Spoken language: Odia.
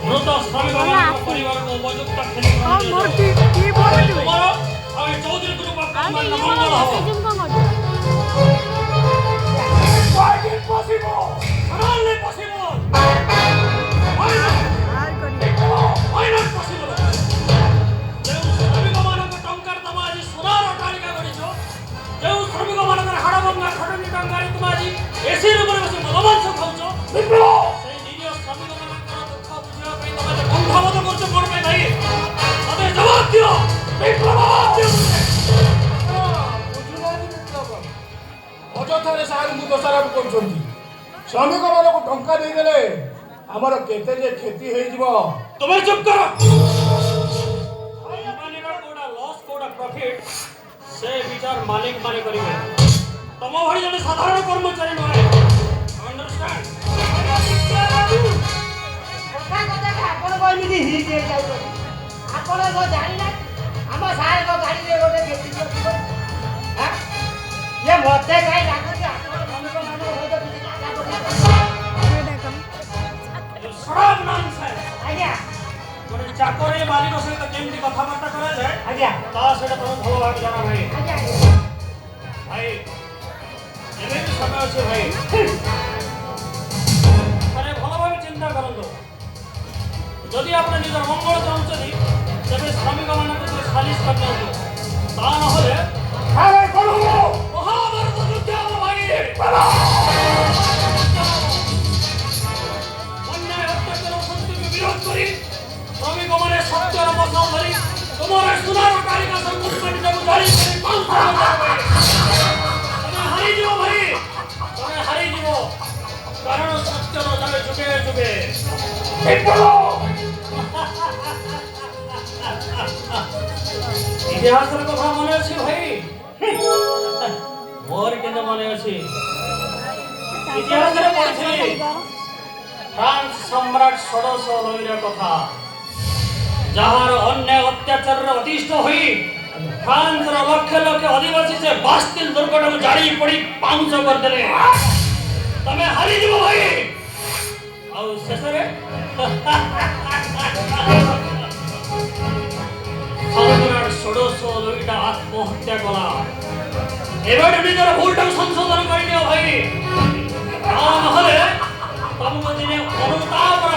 ମୃତ ଶ୍ରମିକମାନଙ୍କ ପରିବାରକୁ ଉପଯୁକ୍ତ କ୍ଷତିପୂରଣ ଦିଆଯାଉ। ତୁମର ଆଉ ଏ ଚୌଧୁରୀ ଗ୍ରୁପ ଅଫ୍ କମ୍ପାନୀର ମଙ୍ଗଳ ହେବ। Quite impossible! Totally possible! Why not? Why not possible? ଯେଉଁ ଶ୍ରମିକମାନଙ୍କ ଟଙ୍କାରେ ତମେ ଆଜି ସୁନାର ଅଟ୍ଟାଳିକା ଗଢ଼ିଛ, ଯେଉଁ ଶ୍ରମିକମାନଙ୍କର ହାଡ଼ଭଙ୍ଗା ଖଟଣି ଟଙ୍କାରେ ତୁମେ ଆଜି ଏସି ରୁମରେ ବସି ମଦମାଂସ ଖାଉଛ, ସେଇ ନିରୀହ ଶ୍ରମିକମାନଙ୍କର ଦୁଃଖ ବୁଝିବା ପାଇଁ ତମେ ଯେ କୁଣ୍ଠାବୋଧ କରୁଛ କ'ଣ ପାଇଁ ଭାଇ? ମୋତେ ଜବାବ ଦିଅ! ଅଯଥାରେ ସାର୍ଙ୍କୁ ଦୋଷାରୋପ କରୁଛନ୍ତି। ଶ୍ରମିକମାନଙ୍କୁ ଟଙ୍କା ଦେଇଦେଲେ ଆମର କେତେ ଯେ କ୍ଷତି ହେଇଯିବ। ତୁମେ ଚୁପ୍ କର। କମ୍ପାନୀର କୋଉଟା ଲସ୍ କୋଉଟା ପ୍ରଫିଟ୍ ସେ ବିଚାର ମାଲିକ ମାନେ କରିବେ। ତମ ଭଳି ଜଣେ ସାଧାରଣ କର୍ମଚାରୀ ନୁହେଁ। ଅଣ୍ଡରଷ୍ଟାଣ୍ଡ? ଆପଣ ଏମିତି ହିଟ୍ ହେଇଯାଉଛନ୍ତି। ଆପଣ ଜାଣିନା ଆମ ସାର୍ଙ୍କ ଗାଡ଼ିରେ ଗୋଟେ କ୍ଷତି କରିବ। ଇଏ ମୋତେ କାହିଁ ଲାଗୁଛି ଆପଣ ଶ୍ରମିକମାନଙ୍କ ସହିତ କିଛି ଆଜ୍ଞା ଗୋଟେ ଚାକରି ମାଲିକ ସହିତ କେମିତି କଥାବାର୍ତ୍ତା କରାଯାଏ ଆଜ୍ଞା ତା ସେଇଟା ତମେ ଭଲ ଭାବେ ଜଣା ଭାଇ। ଆଜ୍ଞା ଭାଇ ଏବେ ବି ସମୟ ଅଛି ଭାଇ। ଥରେ ଭଲ ଭାବେ ଚିନ୍ତା କରନ୍ତୁ। ଯଦି ଆପଣ ନିଜର ମଙ୍ଗଳ ଚାହୁଁଛନ୍ତି ତେବେ ଶ୍ରମିକମାନଙ୍କୁ ଟିକେ ସାଲିସ କରିନିଅନ୍ତୁ। ତା ନହେଲେ ମହାଭାରତ ଯୁଦ୍ଧ ହେବ ଭାଇ। ଅନ୍ୟାୟ ଅତ୍ୟାଚାର ଶକ୍ତିକୁ ବିରୋଧ କରି ଶ୍ରମିକମାନେ ସତ୍ୟର ମଶାଲ ଧରି ତୁମର ସୁନାର କାଳିକା କମ୍ପାନୀଟାକୁ ଜାଳି କରି ତମେ ହାରିଯିବ ଭାଇ। ତମେ ହାରିଯିବ କାରଣ ସତ୍ୟର ଜଣେ ଯୁଗେ ଯୁଗେ। ଇତିହାସର କଥା ମନେ ଅଛି ଭାଇ? ମୋର କିନ୍ତୁ ମନେ ଅଛି। ଇତିହାସରେ ପଢ଼ିଥିଲି ଫ୍ରାନ୍ସ ସମ୍ରାଟ ଷୋଡ଼ଶ ଲଇର କଥା, ଯାହାର ଅନ୍ୟାୟ ଅତ୍ୟାଚାରରେ ଅତିଷ୍ଠ ହୋଇ ଫ୍ରାନ୍ସର ଲକ୍ଷ ଲକ୍ଷ ଅଧିବାସୀ ସେ ବାସ୍ତିଲ ଦୁର୍ଗଟାକୁ ଜାଳି ପୋଡ଼ି ପାଉଁଶ କରିଦେଲେ। ତମେ ହାରିଯିବ ଭାଇ। ଆଉ ଶେଷରେ ସମ୍ରାଟ ଷୋଡ଼ଶ ଲଇଟା ଆତ୍ମହତ୍ୟା କଲା। ଏବେଠୁ ନିଜର ଭୁଲଟାକୁ ସଂଶୋଧନ କରିନିଅ ଭାଇ। ତା ନହେଲେ ତମକୁ ଦିନେ ଅନୁତାପର